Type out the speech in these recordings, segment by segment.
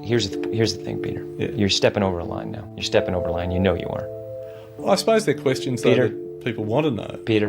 here's the thing, Peter. Yeah. You're stepping over a line now. You're stepping over a line. You know you are. I suppose they're questions though, Peter. that people want to know. Peter,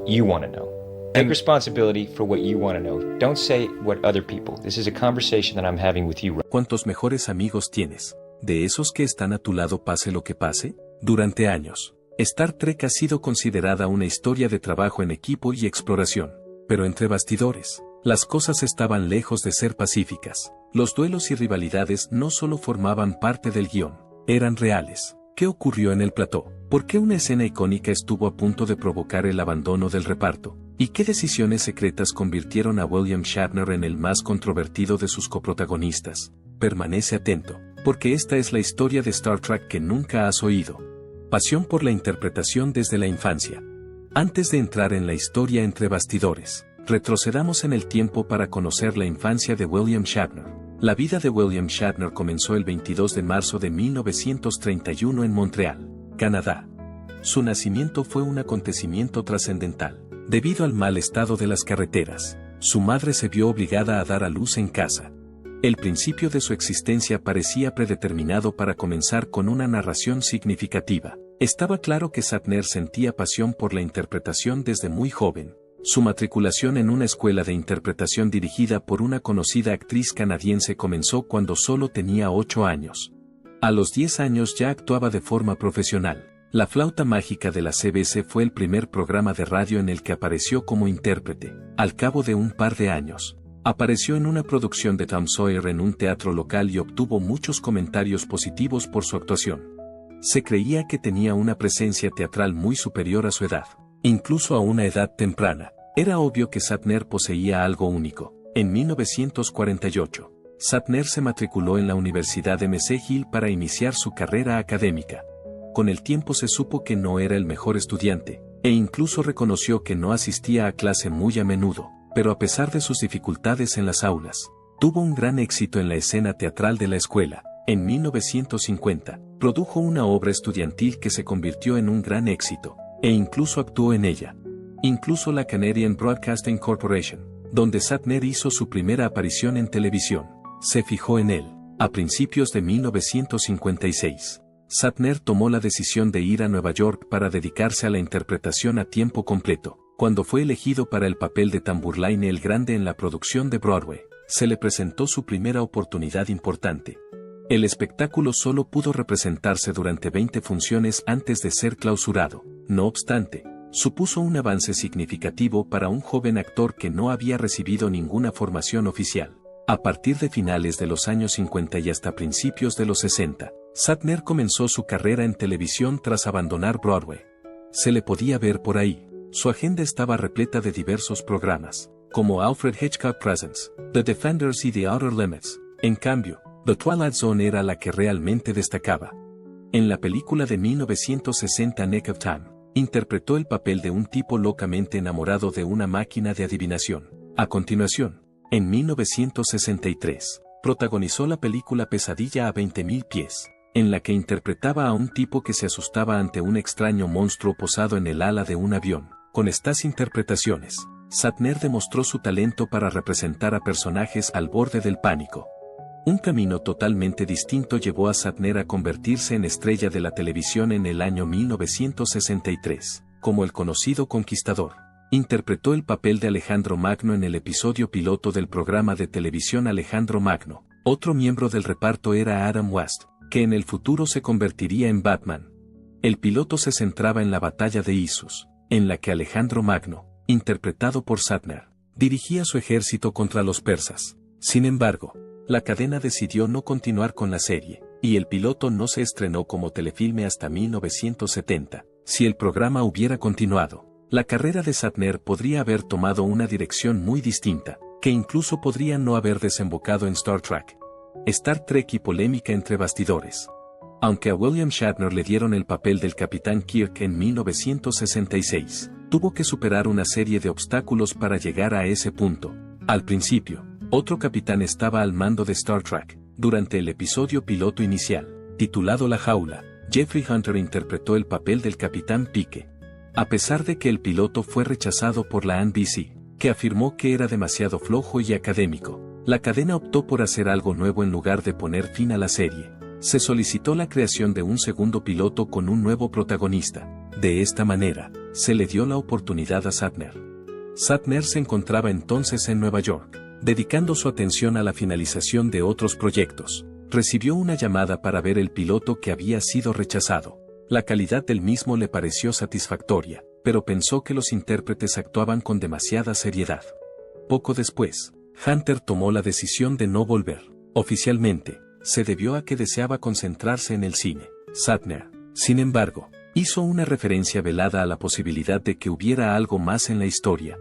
you want to know. Take responsibility for what you want to know. Don't say what other people. This is a conversation that I'm having with you. ¿Cuántos mejores amigos tienes? ¿De esos que están a tu lado pase lo que pase? Durante años, Star Trek ha sido considerada una historia de trabajo en equipo y exploración. Pero entre bastidores, las cosas estaban lejos de ser pacíficas. Los duelos y rivalidades no solo formaban parte del guión, eran reales. ¿Qué ocurrió en el plató? ¿Por qué una escena icónica estuvo a punto de provocar el abandono del reparto? ¿Y qué decisiones secretas convirtieron a William Shatner en el más controvertido de sus coprotagonistas? Permanece atento, porque esta es la historia de Star Trek que nunca has oído. Pasión por la interpretación desde la infancia. Antes de entrar en la historia entre bastidores, retrocedamos en el tiempo para conocer la infancia de William Shatner. La vida de William Shatner comenzó el 22 de marzo de 1931 en Montreal, Canadá. Su nacimiento fue un acontecimiento trascendental. Debido al mal estado de las carreteras, su madre se vio obligada a dar a luz en casa. El principio de su existencia parecía predeterminado para comenzar con una narración significativa. Estaba claro que Shatner sentía pasión por la interpretación desde muy joven. Su matriculación en una escuela de interpretación dirigida por una conocida actriz canadiense comenzó cuando solo tenía 8 años. A los 10 años ya actuaba de forma profesional. La flauta mágica de la CBC fue el primer programa de radio en el que apareció como intérprete. Al cabo de un par de años, apareció en una producción de Tom Sawyer en un teatro local y obtuvo muchos comentarios positivos por su actuación. Se creía que tenía una presencia teatral muy superior a su edad, incluso a una edad temprana. Era obvio que Shatner poseía algo único. En 1948, Shatner se matriculó en la Universidad de McGill para iniciar su carrera académica. Con el tiempo se supo que no era el mejor estudiante, e incluso reconoció que no asistía a clase muy a menudo, pero a pesar de sus dificultades en las aulas, tuvo un gran éxito en la escena teatral de la escuela. En 1950, produjo una obra estudiantil que se convirtió en un gran éxito, e incluso actuó en ella. Incluso la Canadian Broadcasting Corporation, donde Shatner hizo su primera aparición en televisión, se fijó en él. A principios de 1956, Shatner tomó la decisión de ir a Nueva York para dedicarse a la interpretación a tiempo completo. Cuando fue elegido para el papel de Tambourine el Grande en la producción de Broadway, se le presentó su primera oportunidad importante. El espectáculo solo pudo representarse durante 20 funciones antes de ser clausurado. No obstante, supuso un avance significativo para un joven actor que no había recibido ninguna formación oficial. A partir de finales de los años 50 y hasta principios de los 60, Shatner comenzó su carrera en televisión tras abandonar Broadway. Se le podía ver por ahí. Su agenda estaba repleta de diversos programas, como Alfred Hitchcock Presents, The Defenders y The Outer Limits. En cambio, The Twilight Zone era la que realmente destacaba. En la película de 1960 Nick of Time, interpretó el papel de un tipo locamente enamorado de una máquina de adivinación. A continuación, en 1963, protagonizó la película Pesadilla a 20.000 pies, en la que interpretaba a un tipo que se asustaba ante un extraño monstruo posado en el ala de un avión. Con estas interpretaciones, Shatner demostró su talento para representar a personajes al borde del pánico. Un camino totalmente distinto llevó a Shatner a convertirse en estrella de la televisión en el año 1963, como el conocido Conquistador. Interpretó el papel de Alejandro Magno en el episodio piloto del programa de televisión Alejandro Magno. Otro miembro del reparto era Adam West, que en el futuro se convertiría en Batman. El piloto se centraba en la batalla de Issus, en la que Alejandro Magno, interpretado por Shatner, dirigía su ejército contra los persas. Sin embargo, la cadena decidió no continuar con la serie, y el piloto no se estrenó como telefilme hasta 1970. Si el programa hubiera continuado, la carrera de Shatner podría haber tomado una dirección muy distinta, que incluso podría no haber desembocado en Star Trek. Star Trek y polémica entre bastidores. Aunque a William Shatner le dieron el papel del Capitán Kirk en 1966, tuvo que superar una serie de obstáculos para llegar a ese punto. Al principio, otro capitán estaba al mando de Star Trek. Durante el episodio piloto inicial, titulado La Jaula, Jeffrey Hunter interpretó el papel del Capitán Pike. A pesar de que el piloto fue rechazado por la NBC, que afirmó que era demasiado flojo y académico, La cadena optó por hacer algo nuevo en lugar de poner fin a la serie. Se solicitó la creación de un segundo piloto con un nuevo protagonista. De esta manera, se le dio la oportunidad a Shatner. Shatner se encontraba entonces en Nueva York, dedicando su atención a la finalización de otros proyectos. Recibió una llamada para ver el piloto que había sido rechazado. La calidad del mismo le pareció satisfactoria, pero pensó que los intérpretes actuaban con demasiada seriedad. Poco después, Hunter tomó la decisión de no volver. Oficialmente, se debió a que deseaba concentrarse en el cine. Shatner, sin embargo, hizo una referencia velada a la posibilidad de que hubiera algo más en la historia.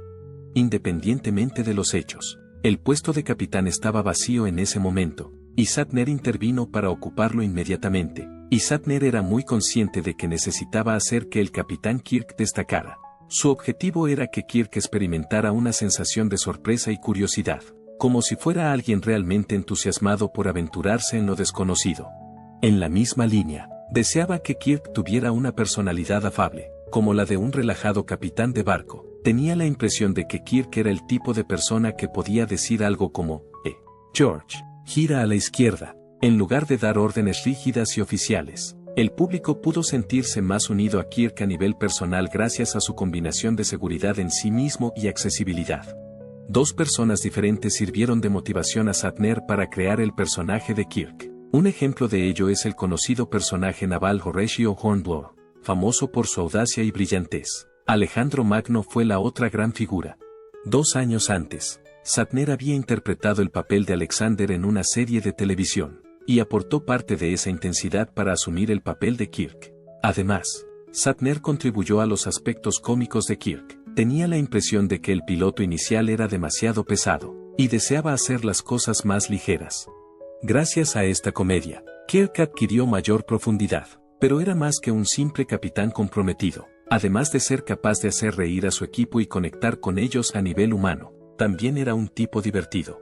Independientemente de los hechos, el puesto de capitán estaba vacío en ese momento, y Shatner intervino para ocuparlo inmediatamente, y Shatner era muy consciente de que necesitaba hacer que el capitán Kirk destacara. Su objetivo era que Kirk experimentara una sensación de sorpresa y curiosidad, como si fuera alguien realmente entusiasmado por aventurarse en lo desconocido. En la misma línea, deseaba que Kirk tuviera una personalidad afable, como la de un relajado capitán de barco. Tenía la impresión de que Kirk era el tipo de persona que podía decir algo como, George, gira a la izquierda, en lugar de dar órdenes rígidas y oficiales. El público pudo sentirse más unido a Kirk a nivel personal gracias a su combinación de seguridad en sí mismo y accesibilidad. Dos personas diferentes sirvieron de motivación a Shatner para crear el personaje de Kirk. Un ejemplo de ello es el conocido personaje naval Horatio Hornblower, famoso por su audacia y brillantez. Alejandro Magno fue la otra gran figura. 2 años antes, Shatner había interpretado el papel de Alexander en una serie de televisión, y aportó parte de esa intensidad para asumir el papel de Kirk. Además, Shatner contribuyó a los aspectos cómicos de Kirk. Tenía la impresión de que el piloto inicial era demasiado pesado, y deseaba hacer las cosas más ligeras. Gracias a esta comedia, Kirk adquirió mayor profundidad, pero era más que un simple capitán comprometido. Además de ser capaz de hacer reír a su equipo y conectar con ellos a nivel humano, también era un tipo divertido.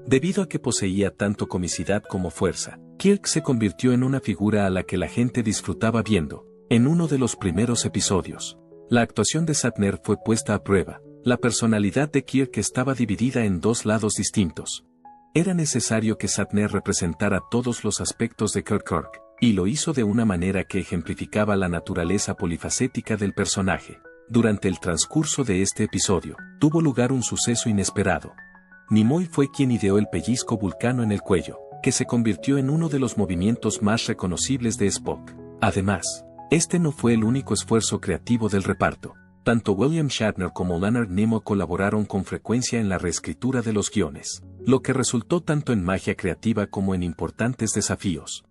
Debido a que poseía tanto comicidad como fuerza, Kirk se convirtió en una figura a la que la gente disfrutaba viendo. En uno de los primeros episodios, la actuación de Shatner fue puesta a prueba. La personalidad de Kirk estaba dividida en 2 lados distintos. Era necesario que Shatner representara todos los aspectos de Kirk, y lo hizo de una manera que ejemplificaba la naturaleza polifacética del personaje. Durante el transcurso de este episodio, tuvo lugar un suceso inesperado. Nimoy fue quien ideó el pellizco vulcano en el cuello, que se convirtió en uno de los movimientos más reconocibles de Spock. Además, este no fue el único esfuerzo creativo del reparto. Tanto William Shatner como Leonard Nimoy colaboraron con frecuencia en la reescritura de los guiones, lo que resultó tanto en magia creativa como en importantes desafíos.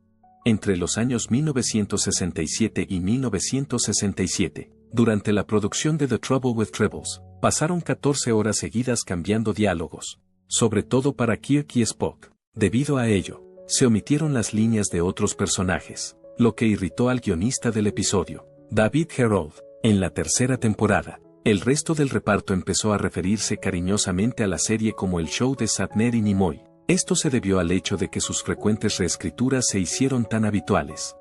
Entre los años 1967 y 1967, durante la producción de The Trouble with Tribbles, pasaron 14 horas seguidas cambiando diálogos, sobre todo para Kirk y Spock. Debido a ello, se omitieron las líneas de otros personajes, lo que irritó al guionista del episodio, David Herold. En la tercera temporada, el resto del reparto empezó a referirse cariñosamente a la serie como el show de Shatner y Nimoy. Esto se debió al hecho de que sus frecuentes reescrituras se hicieron tan habituales.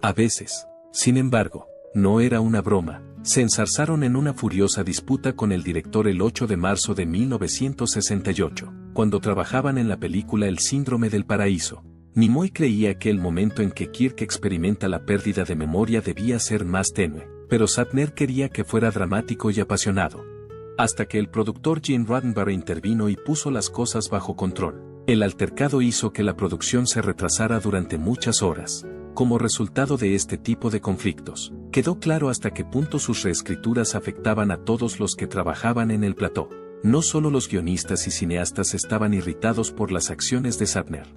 A veces, sin embargo, no era una broma. Se enzarzaron en una furiosa disputa con el director el 8 de marzo de 1968, cuando trabajaban en la película El síndrome del paraíso. Nimoy creía que el momento en que Kirk experimenta la pérdida de memoria debía ser más tenue, pero Shatner quería que fuera dramático y apasionado. Hasta que el productor Gene Roddenberry intervino y puso las cosas bajo control. El altercado hizo que la producción se retrasara durante muchas horas. Como resultado de este tipo de conflictos, quedó claro hasta qué punto sus reescrituras afectaban a todos los que trabajaban en el plató. No solo los guionistas y cineastas estaban irritados por las acciones de Shatner.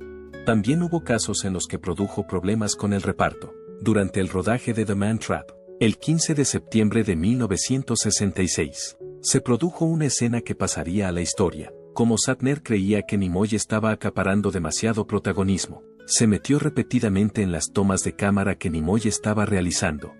También hubo casos en los que produjo problemas con el reparto. Durante el rodaje de The Man Trap, el 15 de septiembre de 1966, se produjo una escena que pasaría a la historia. Como Shatner creía que Nimoy estaba acaparando demasiado protagonismo, se metió repetidamente en las tomas de cámara que Nimoy estaba realizando.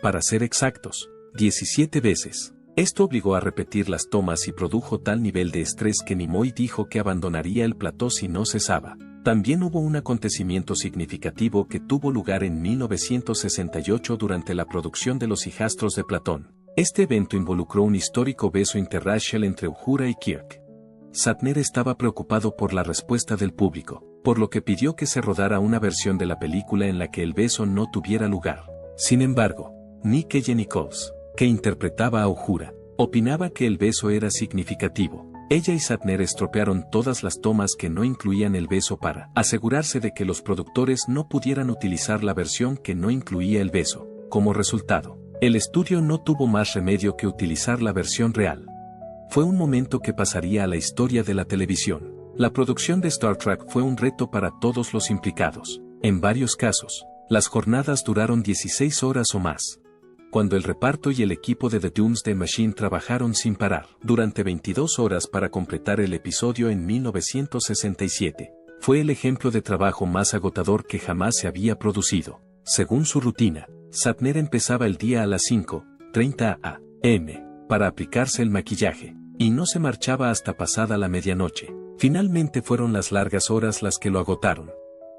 Para ser exactos, 17 veces. Esto obligó a repetir las tomas y produjo tal nivel de estrés que Nimoy dijo que abandonaría el plató si no cesaba. También hubo un acontecimiento significativo que tuvo lugar en 1968 durante la producción de Los hijastros de Platón. Este evento involucró un histórico beso interracial entre Uhura y Kirk. Shatner estaba preocupado por la respuesta del público, por lo que pidió que se rodara una versión de la película en la que el beso no tuviera lugar. Sin embargo, Nicky Nichols, que interpretaba a Uhura, opinaba que el beso era significativo. Ella y Shatner estropearon todas las tomas que no incluían el beso para asegurarse de que los productores no pudieran utilizar la versión que no incluía el beso. Como resultado, el estudio no tuvo más remedio que utilizar la versión real. Fue un momento que pasaría a la historia de la televisión. La producción de Star Trek fue un reto para todos los implicados. En varios casos, las jornadas duraron 16 horas o más. Cuando el reparto y el equipo de The Doomsday Machine trabajaron sin parar durante 22 horas para completar el episodio en 1967, fue el ejemplo de trabajo más agotador que jamás se había producido. Según su rutina, Shatner empezaba el día a las 5:30 a.m. para aplicarse el maquillaje, y no se marchaba hasta pasada la medianoche. Finalmente fueron las largas horas las que lo agotaron.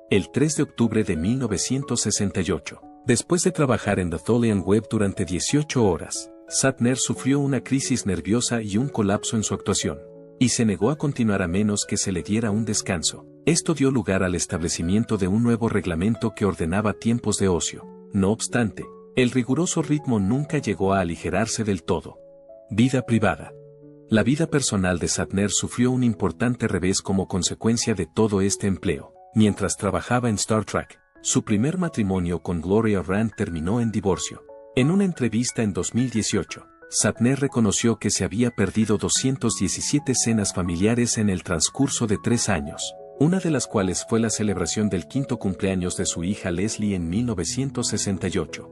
El 3 de octubre de 1968, después de trabajar en The Tholian Web durante 18 horas, Shatner sufrió una crisis nerviosa y un colapso en su actuación, y se negó a continuar a menos que se le diera un descanso. Esto dio lugar al establecimiento de un nuevo reglamento que ordenaba tiempos de ocio. No obstante, el riguroso ritmo nunca llegó a aligerarse del todo. Vida privada. La vida personal de Shatner sufrió un importante revés como consecuencia de todo este empleo. Mientras trabajaba en Star Trek, su primer matrimonio con Gloria Rand terminó en divorcio. En una entrevista en 2018, Shatner reconoció que se había perdido 217 cenas familiares en el transcurso de 3 años, una de las cuales fue la celebración del 5º cumpleaños de su hija Leslie en 1968.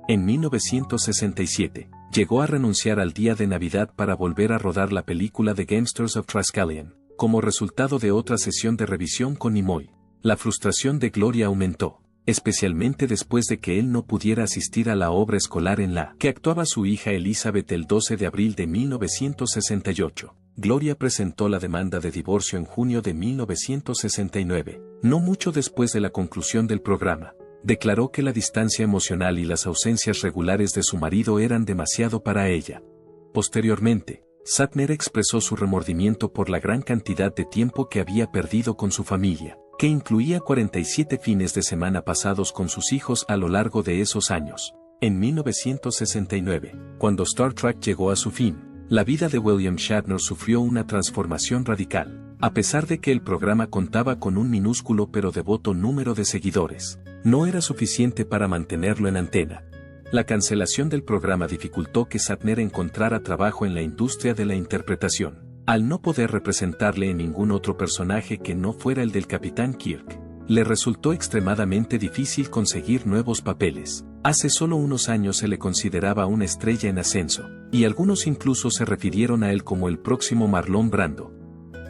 En 1967, llegó a renunciar al día de Navidad para volver a rodar la película The Gamesters of Triskelion, como resultado de otra sesión de revisión con Nimoy. La frustración de Gloria aumentó, especialmente después de que él no pudiera asistir a la obra escolar en la que actuaba su hija Elizabeth el 12 de abril de 1968. Gloria presentó la demanda de divorcio en junio de 1969, no mucho después de la conclusión del programa. Declaró que la distancia emocional y las ausencias regulares de su marido eran demasiado para ella. Posteriormente, Shatner expresó su remordimiento por la gran cantidad de tiempo que había perdido con su familia, que incluía 47 fines de semana pasados con sus hijos a lo largo de esos años. En 1969, cuando Star Trek llegó a su fin, la vida de William Shatner sufrió una transformación radical. A pesar de que el programa contaba con un minúsculo pero devoto número de seguidores, no era suficiente para mantenerlo en antena. La cancelación del programa dificultó que Shatner encontrara trabajo en la industria de la interpretación, al no poder representarle en ningún otro personaje que no fuera el del Capitán Kirk. Le resultó extremadamente difícil conseguir nuevos papeles. Hace solo unos años se le consideraba una estrella en ascenso, y algunos incluso se refirieron a él como el próximo Marlon Brando.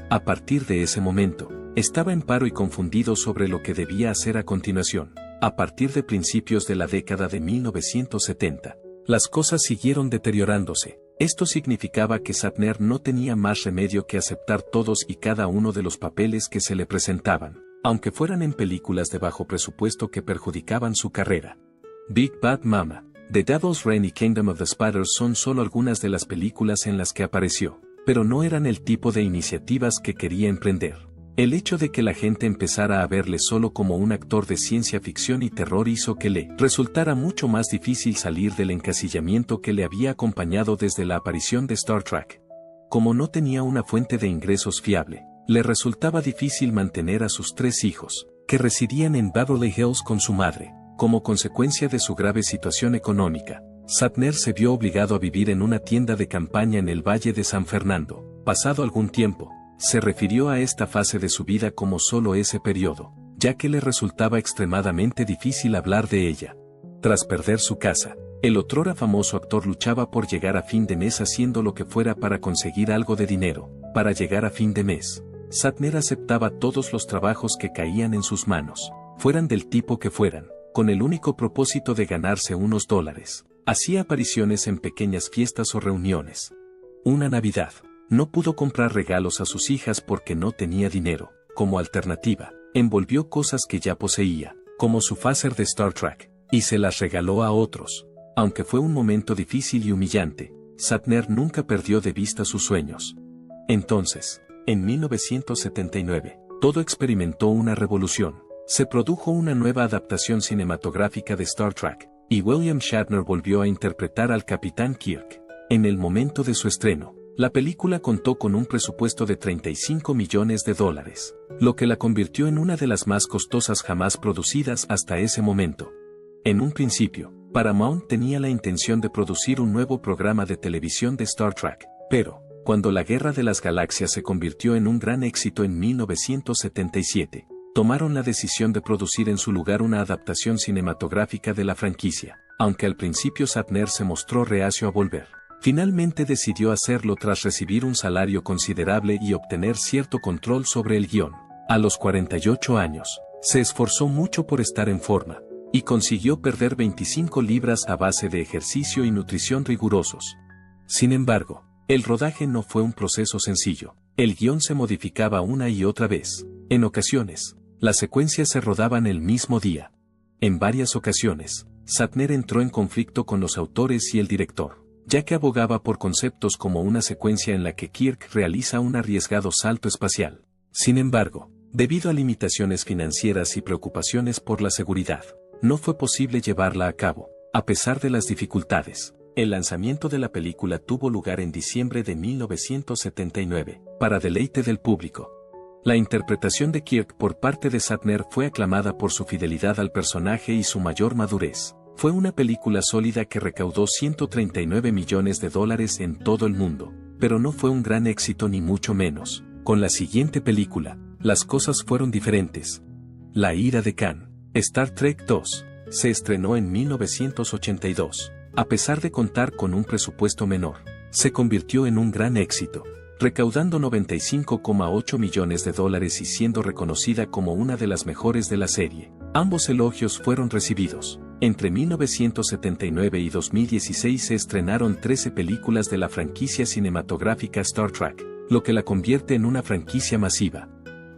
A partir de ese momento, estaba en paro y confundido sobre lo que debía hacer a continuación. A partir de principios de la década de 1970, las cosas siguieron deteriorándose. Esto significaba que Shatner no tenía más remedio que aceptar todos y cada uno de los papeles que se le presentaban, aunque fueran en películas de bajo presupuesto que perjudicaban su carrera. Big Bad Mama, The Devil's Reign y Kingdom of the Spiders son solo algunas de las películas en las que apareció, pero no eran el tipo de iniciativas que quería emprender. El hecho de que la gente empezara a verle solo como un actor de ciencia ficción y terror hizo que le resultara mucho más difícil salir del encasillamiento que le había acompañado desde la aparición de Star Trek. Como no tenía una fuente de ingresos fiable, le resultaba difícil mantener a sus 3 hijos, que residían en Beverly Hills con su madre. Como consecuencia de su grave situación económica, Shatner se vio obligado a vivir en una tienda de campaña en el Valle de San Fernando. Pasado algún tiempo, se refirió a esta fase de su vida como solo ese periodo, ya que le resultaba extremadamente difícil hablar de ella. Tras perder su casa, el otrora famoso actor luchaba por llegar a fin de mes haciendo lo que fuera para conseguir algo de dinero. Para llegar a fin de mes, Shatner aceptaba todos los trabajos que caían en sus manos, fueran del tipo que fueran, con el único propósito de ganarse unos dólares. Hacía apariciones en pequeñas fiestas o reuniones. Una Navidad, no pudo comprar regalos a sus hijas porque no tenía dinero. Como alternativa, envolvió cosas que ya poseía, como su phaser de Star Trek, y se las regaló a otros. Aunque fue un momento difícil y humillante, Shatner nunca perdió de vista sus sueños. Entonces, En 1979, todo experimentó una revolución. Se produjo una nueva adaptación cinematográfica de Star Trek, y William Shatner volvió a interpretar al Capitán Kirk. En el momento de su estreno, la película contó con un presupuesto de $35 millones, lo que la convirtió en una de las más costosas jamás producidas hasta ese momento. En un principio, Paramount tenía la intención de producir un nuevo programa de televisión de Star Trek, pero, cuando la Guerra de las Galaxias se convirtió en un gran éxito en 1977, tomaron la decisión de producir en su lugar una adaptación cinematográfica de la franquicia, aunque al principio Shatner se mostró reacio a volver. Finalmente decidió hacerlo tras recibir un salario considerable y obtener cierto control sobre el guión. A los 48 años, se esforzó mucho por estar en forma, y consiguió perder 25 libras a base de ejercicio y nutrición rigurosos. Sin embargo, el rodaje no fue un proceso sencillo. El guión se modificaba una y otra vez. En ocasiones, las secuencias se rodaban el mismo día. En varias ocasiones, Shatner entró en conflicto con los autores y el director, ya que abogaba por conceptos como una secuencia en la que Kirk realiza un arriesgado salto espacial. Sin embargo, debido a limitaciones financieras y preocupaciones por la seguridad, no fue posible llevarla a cabo. A pesar de las dificultades, el lanzamiento de la película tuvo lugar en diciembre de 1979, para deleite del público. La interpretación de Kirk por parte de Shatner fue aclamada por su fidelidad al personaje y su mayor madurez. Fue una película sólida que recaudó $139 millones en todo el mundo, pero no fue un gran éxito ni mucho menos. Con la siguiente película, las cosas fueron diferentes. La ira de Khan, Star Trek II, se estrenó en 1982. A pesar de contar con un presupuesto menor, se convirtió en un gran éxito, recaudando $95,8 millones y siendo reconocida como una de las mejores de la serie. Ambos elogios fueron recibidos. Entre 1979 y 2016 se estrenaron 13 películas de la franquicia cinematográfica Star Trek, lo que la convierte en una franquicia masiva.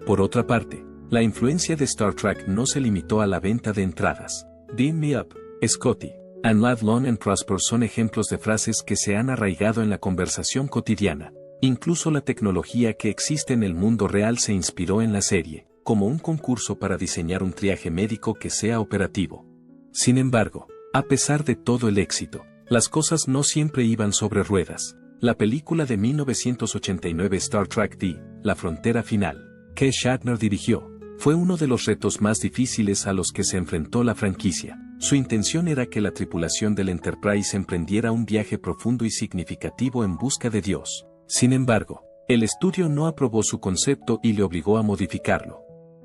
Por otra parte, la influencia de Star Trek no se limitó a la venta de entradas. Beam Me Up, Scotty, and Live Long and Prosper son ejemplos de frases que se han arraigado en la conversación cotidiana. Incluso la tecnología que existe en el mundo real se inspiró en la serie, como un concurso para diseñar un triaje médico que sea operativo. Sin embargo, a pesar de todo el éxito, las cosas no siempre iban sobre ruedas. La película de 1989 Star Trek D, La Frontera Final, que Shatner dirigió, fue uno de los retos más difíciles a los que se enfrentó la franquicia. Su intención era que la tripulación del Enterprise emprendiera un viaje profundo y significativo en busca de Dios. Sin embargo, el estudio no aprobó su concepto y le obligó a modificarlo.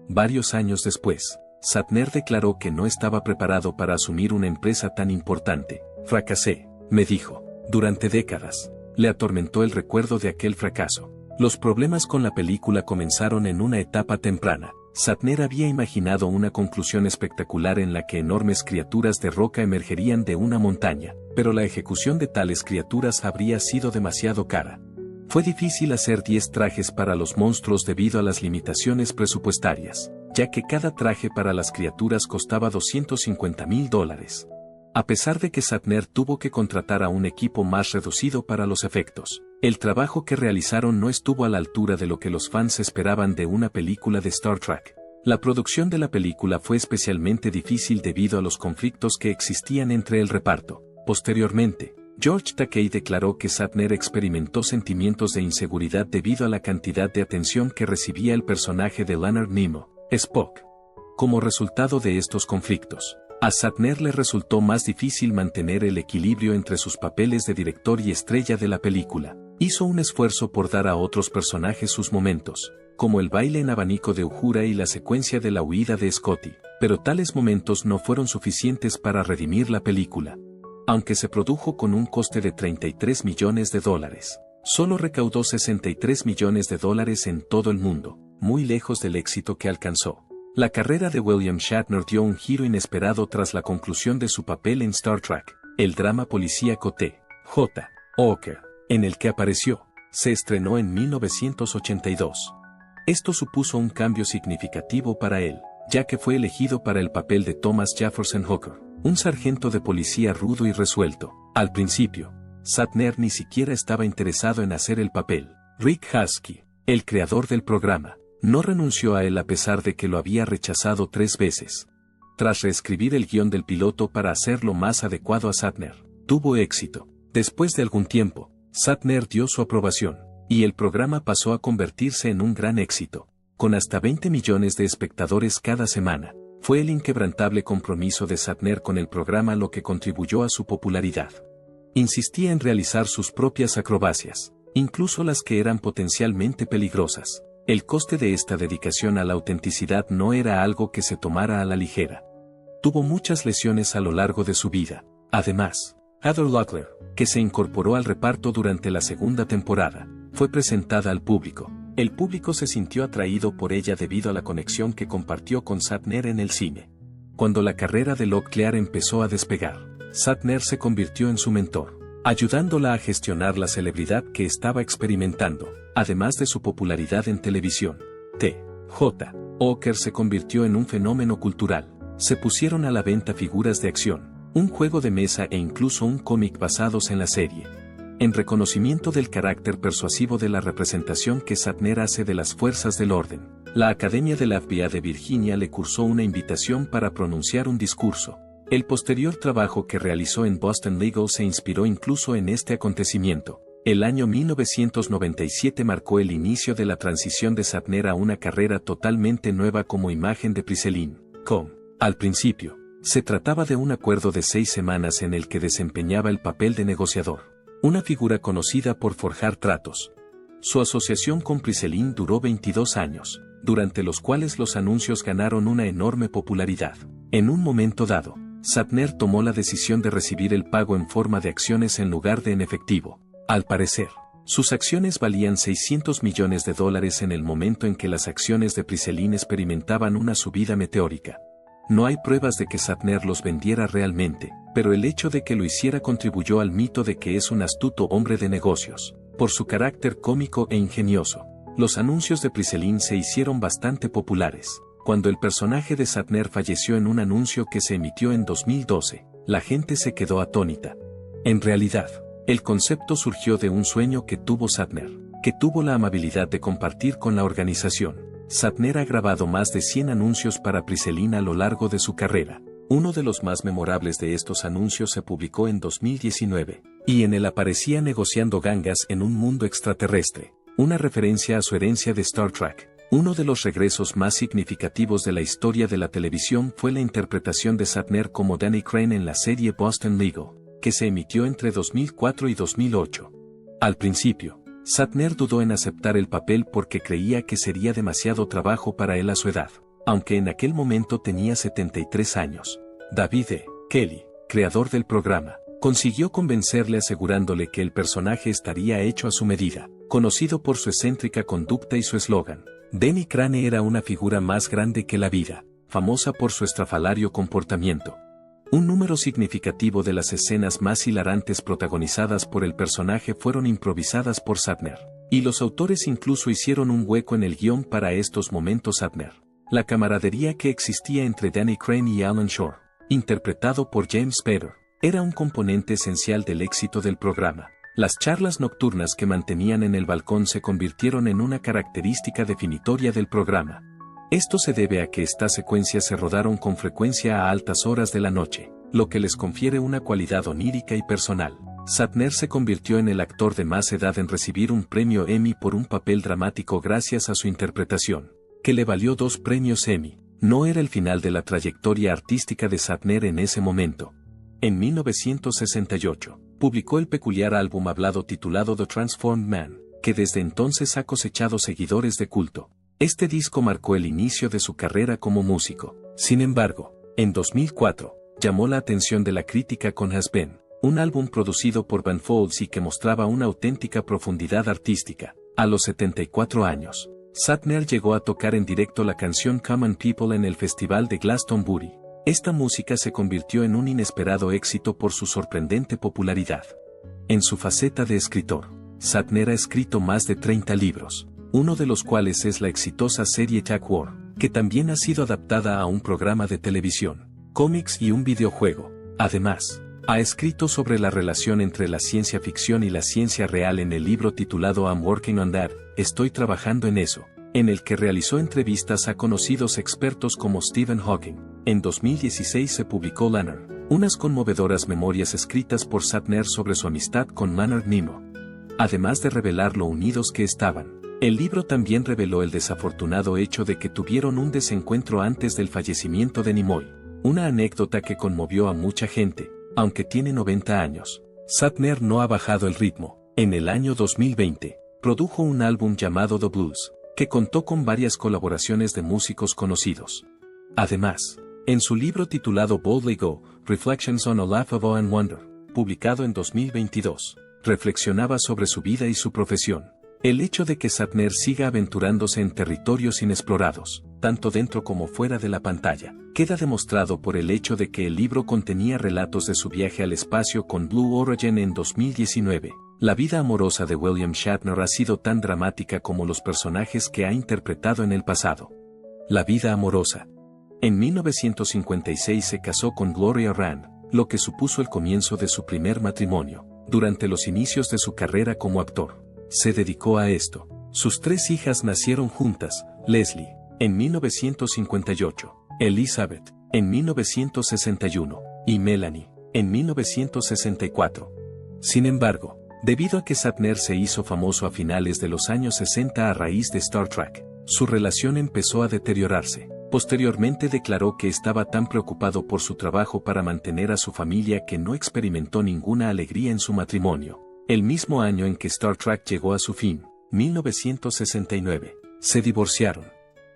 Varios años después, Shatner declaró que no estaba preparado para asumir una empresa tan importante. Fracasé, me dijo. Durante décadas, le atormentó el recuerdo de aquel fracaso. Los problemas con la película comenzaron en una etapa temprana. Shatner había imaginado una conclusión espectacular en la que enormes criaturas de roca emergerían de una montaña, pero la ejecución de tales criaturas habría sido demasiado cara. Fue difícil hacer 10 trajes para los monstruos debido a las limitaciones presupuestarias, ya que cada traje para las criaturas costaba $250,000. A pesar de que Shatner tuvo que contratar a un equipo más reducido para los efectos, el trabajo que realizaron no estuvo a la altura de lo que los fans esperaban de una película de Star Trek. La producción de la película fue especialmente difícil debido a los conflictos que existían entre el reparto. Posteriormente, George Takei declaró que Shatner experimentó sentimientos de inseguridad debido a la cantidad de atención que recibía el personaje de Leonard Nimoy, Spock. Como resultado de estos conflictos, a Shatner le resultó más difícil mantener el equilibrio entre sus papeles de director y estrella de la película. Hizo un esfuerzo por dar a otros personajes sus momentos, como el baile en abanico de Uhura y la secuencia de la huida de Scotty, pero tales momentos no fueron suficientes para redimir la película. Aunque se produjo con un coste de $33 millones, solo recaudó $63 millones en todo el mundo, muy lejos del éxito que alcanzó. La carrera de William Shatner dio un giro inesperado tras la conclusión de su papel en Star Trek, el drama policíaco T.J. Hooker, en el que apareció, se estrenó en 1982. Esto supuso un cambio significativo para él, ya que fue elegido para el papel de Thomas Jefferson Hooker, un sargento de policía rudo y resuelto. Al principio, Shatner ni siquiera estaba interesado en hacer el papel. Rick Husky, el creador del programa, no renunció a él a pesar de que lo había rechazado 3 veces. Tras reescribir el guión del piloto para hacerlo más adecuado a Shatner, tuvo éxito. Después de algún tiempo, Shatner dio su aprobación, y el programa pasó a convertirse en un gran éxito, con hasta 20 millones de espectadores cada semana. Fue el inquebrantable compromiso de Shatner con el programa lo que contribuyó a su popularidad. Insistía en realizar sus propias acrobacias, incluso las que eran potencialmente peligrosas. El coste de esta dedicación a la autenticidad no era algo que se tomara a la ligera. Tuvo muchas lesiones a lo largo de su vida. Además, Heather Locklear, que se incorporó al reparto durante la segunda temporada, fue presentada al público. El público se sintió atraído por ella debido a la conexión que compartió con Shatner en el cine. Cuando la carrera de Locklear empezó a despegar, Shatner se convirtió en su mentor, ayudándola a gestionar la celebridad que estaba experimentando. Además de su popularidad en televisión, T.J. Oker se convirtió en un fenómeno cultural. Se pusieron a la venta figuras de acción, un juego de mesa e incluso un cómic basados en la serie. En reconocimiento del carácter persuasivo de la representación que Shatner hace de las fuerzas del orden, la Academia de la FBI de Virginia le cursó una invitación para pronunciar un discurso. El posterior trabajo que realizó en Boston Legal se inspiró incluso en este acontecimiento. El año 1997 marcó el inicio de la transición de Shatner a una carrera totalmente nueva como imagen de Priceline.com. Al principio, se trataba de un acuerdo de 6 semanas en el que desempeñaba el papel de negociador, una figura conocida por forjar tratos. Su asociación con Priceline duró 22 años, durante los cuales los anuncios ganaron una enorme popularidad. En un momento dado, Shatner tomó la decisión de recibir el pago en forma de acciones en lugar de en efectivo. Al parecer, sus acciones valían $600 millones en el momento en que las acciones de Priceline experimentaban una subida meteórica. No hay pruebas de que Shatner los vendiera realmente, pero el hecho de que lo hiciera contribuyó al mito de que es un astuto hombre de negocios. Por su carácter cómico e ingenioso, los anuncios de Priceline se hicieron bastante populares. Cuando el personaje de Shatner falleció en un anuncio que se emitió en 2012, la gente se quedó atónita. En realidad, el concepto surgió de un sueño que tuvo Shatner, que tuvo la amabilidad de compartir con la organización. Shatner ha grabado más de 100 anuncios para Priceline a lo largo de su carrera. Uno de los más memorables de estos anuncios se publicó en 2019, y en él aparecía negociando gangas en un mundo extraterrestre, una referencia a su herencia de Star Trek. Uno de los regresos más significativos de la historia de la televisión fue la interpretación de Shatner como Danny Crane en la serie Boston Legal, que se emitió entre 2004 y 2008. Al principio, Shatner dudó en aceptar el papel porque creía que sería demasiado trabajo para él a su edad, aunque en aquel momento tenía 73 años. David E. Kelley, creador del programa, consiguió convencerle asegurándole que el personaje estaría hecho a su medida, conocido por su excéntrica conducta y su eslogan. Danny Crane era una figura más grande que la vida, famosa por su estrafalario comportamiento. Un número significativo de las escenas más hilarantes protagonizadas por el personaje fueron improvisadas por Shatner, y los autores incluso hicieron un hueco en el guión para estos momentos Shatner. La camaradería que existía entre Danny Crane y Alan Shore, interpretado por James Spader, era un componente esencial del éxito del programa. Las charlas nocturnas que mantenían en el balcón se convirtieron en una característica definitoria del programa. Esto se debe a que estas secuencias se rodaron con frecuencia a altas horas de la noche, lo que les confiere una cualidad onírica y personal. Shatner se convirtió en el actor de más edad en recibir un premio Emmy por un papel dramático gracias a su interpretación, que le valió 2 premios Emmy. No era el final de la trayectoria artística de Shatner en ese momento. En 1968, publicó el peculiar álbum hablado titulado The Transformed Man, que desde entonces ha cosechado seguidores de culto. Este disco marcó el inicio de su carrera como músico. Sin embargo, en 2004, llamó la atención de la crítica con Has Been, un álbum producido por Van Folds y que mostraba una auténtica profundidad artística. A los 74 años, Shatner llegó a tocar en directo la canción Common People en el Festival de Glastonbury. Esta música se convirtió en un inesperado éxito por su sorprendente popularidad. En su faceta de escritor, Shatner ha escrito más de 30 libros, uno de los cuales es la exitosa serie Tag War, que también ha sido adaptada a un programa de televisión, cómics y un videojuego. Además, ha escrito sobre la relación entre la ciencia ficción y la ciencia real en el libro titulado I'm Working on That, Estoy trabajando en eso, en el que realizó entrevistas a conocidos expertos como Stephen Hawking. En 2016 se publicó Leonard, unas conmovedoras memorias escritas por Shatner sobre su amistad con Leonard Nimoy. Además de revelar lo unidos que estaban, el libro también reveló el desafortunado hecho de que tuvieron un desencuentro antes del fallecimiento de Nimoy, una anécdota que conmovió a mucha gente, aunque tiene 90 años. Shatner no ha bajado el ritmo. En el año 2020, produjo un álbum llamado The Blues, que contó con varias colaboraciones de músicos conocidos. Además, en su libro titulado Boldly Go, Reflections on a Life of Awe and Wonder, publicado en 2022, reflexionaba sobre su vida y su profesión. El hecho de que Shatner siga aventurándose en territorios inexplorados, tanto dentro como fuera de la pantalla, queda demostrado por el hecho de que el libro contenía relatos de su viaje al espacio con Blue Origin en 2019. La vida amorosa de William Shatner ha sido tan dramática como los personajes que ha interpretado en el pasado. La vida amorosa. En 1956 se casó con Gloria Rand, lo que supuso el comienzo de su primer matrimonio. Durante los inicios de su carrera como actor, se dedicó a esto. Sus 3 hijas nacieron juntas: Leslie, en 1958, Elizabeth, en 1961, y Melanie, en 1964. Sin embargo, debido a que Shatner se hizo famoso a finales de los años 60 a raíz de Star Trek, su relación empezó a deteriorarse. Posteriormente declaró que estaba tan preocupado por su trabajo para mantener a su familia que no experimentó ninguna alegría en su matrimonio. El mismo año en que Star Trek llegó a su fin, 1969, se divorciaron.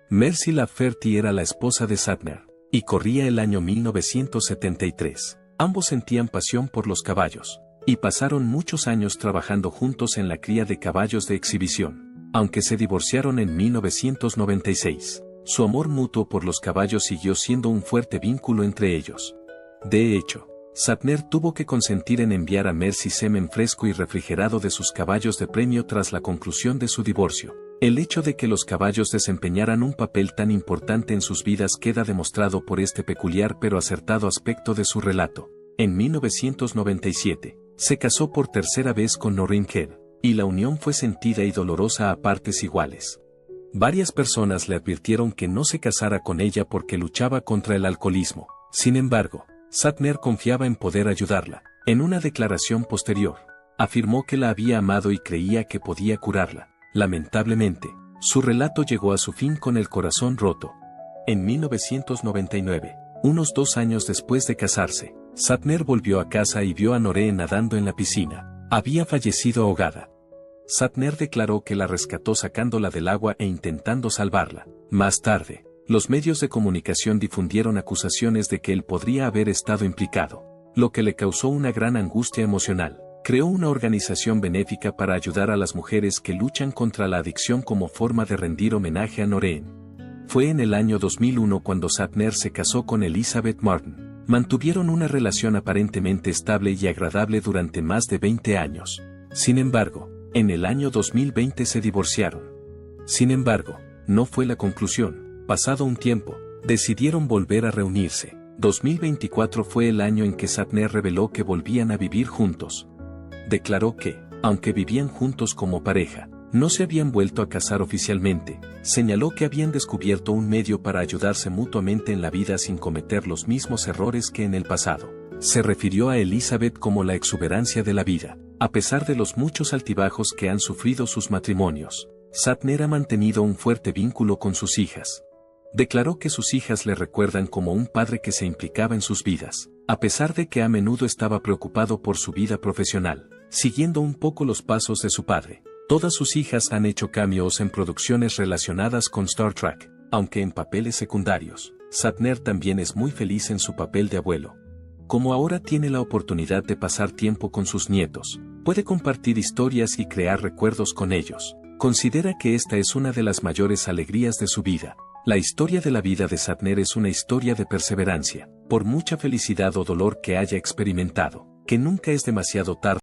Mercy Lafferty era la esposa de Shatner, y corría el año 1973. Ambos sentían pasión por los caballos, y pasaron muchos años trabajando juntos en la cría de caballos de exhibición. Aunque se divorciaron en 1996, su amor mutuo por los caballos siguió siendo un fuerte vínculo entre ellos. De hecho, Shatner tuvo que consentir en enviar a Mercy semen fresco y refrigerado de sus caballos de premio tras la conclusión de su divorcio. El hecho de que los caballos desempeñaran un papel tan importante en sus vidas queda demostrado por este peculiar pero acertado aspecto de su relato. En 1997, se casó por tercera vez con Noreen Kerr, y la unión fue sentida y dolorosa a partes iguales. Varias personas le advirtieron que no se casara con ella porque luchaba contra el alcoholismo. Sin embargo, Shatner confiaba en poder ayudarla. En una declaración posterior, afirmó que la había amado y creía que podía curarla. Lamentablemente, su relato llegó a su fin con el corazón roto. En 1999, unos 2 años después de casarse, Shatner volvió a casa y vio a Noreen nadando en la piscina. Había fallecido ahogada. Shatner declaró que la rescató sacándola del agua e intentando salvarla. Más tarde, los medios de comunicación difundieron acusaciones de que él podría haber estado implicado, lo que le causó una gran angustia emocional. Creó una organización benéfica para ayudar a las mujeres que luchan contra la adicción como forma de rendir homenaje a Noreen. Fue en el año 2001 cuando Shatner se casó con Elizabeth Martin. Mantuvieron una relación aparentemente estable y agradable durante más de 20 años. Sin embargo, en el año 2020 se divorciaron. Sin embargo, no fue la conclusión. Pasado un tiempo, decidieron volver a reunirse. 2024 fue el año en que Shatner reveló que volvían a vivir juntos. Declaró que, aunque vivían juntos como pareja, no se habían vuelto a casar oficialmente. Señaló que habían descubierto un medio para ayudarse mutuamente en la vida sin cometer los mismos errores que en el pasado. Se refirió a Elizabeth como la exuberancia de la vida. A pesar de los muchos altibajos que han sufrido sus matrimonios, Shatner ha mantenido un fuerte vínculo con sus hijas. Declaró que sus hijas le recuerdan como un padre que se implicaba en sus vidas, a pesar de que a menudo estaba preocupado por su vida profesional, siguiendo un poco los pasos de su padre. Todas sus hijas han hecho cameos en producciones relacionadas con Star Trek, aunque en papeles secundarios. Shatner también es muy feliz en su papel de abuelo. Como ahora tiene la oportunidad de pasar tiempo con sus nietos, puede compartir historias y crear recuerdos con ellos. Considera que esta es una de las mayores alegrías de su vida. La historia de la vida de Shatner es una historia de perseverancia, por mucha felicidad o dolor que haya experimentado, que nunca es demasiado tarde